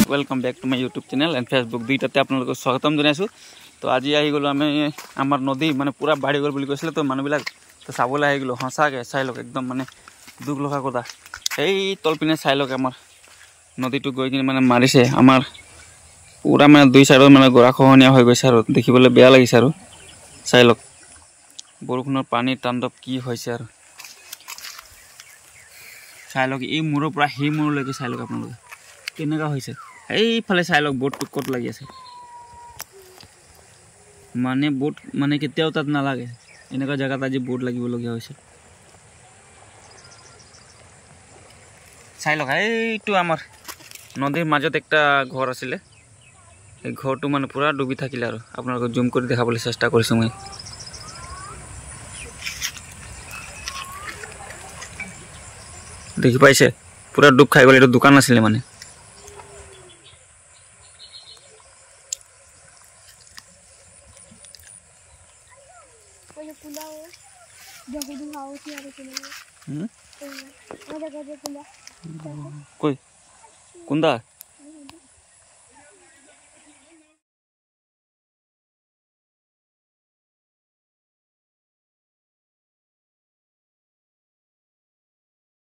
Welcome back to my YouTube channel and Facebook दुईटाते आपलोक स्वागतम जनाइছোঁ। तो आज आहि गलो आम आमार नदी माने पूरा बाढ़ी गल बोली কৈছিলে। तो मानुहबिलाक तो चाबले आहि गलो सँचाके चाइ लक एकदम माने दुख लगা কথা। এই তলপিনে চাই লক आमार नदीটো गई कि माने मारिছে आमार पूरा माने दुई साइड माने गराखहनिया हो গৈছে আৰু দেখিবলৈ বেয়া লাগিছে আৰু চাই লক বৰষুণৰ পানী তাণ্ডৱ কি হৈছে আৰু চাই লক এই মূৰৰ পৰা সেই মূৰলৈকে চাই লক আপোনালোকে কেনেকা হৈছে। এইফালে চাই লক बोट कत লাগি আছে माने बोट माने केতিয়াও তাত নালাগে এনেকা জায়গাত আজি बोट লাগিবলগীয়া হৈছে। চাই লক এইটো আমাৰ নদীৰ মাজত একটা ঘৰ আছিলে এই ঘৰটো মানে পুৰা ডুবি থাকিলে আৰু আপোনালোকক জুম কৰি দেখাবলৈ চেষ্টা কৰিছো মই। দেখি পাইছে পুৰা ডুব খাই গ'ল। এটা দোকান আছিলে মানে कोई कुंदा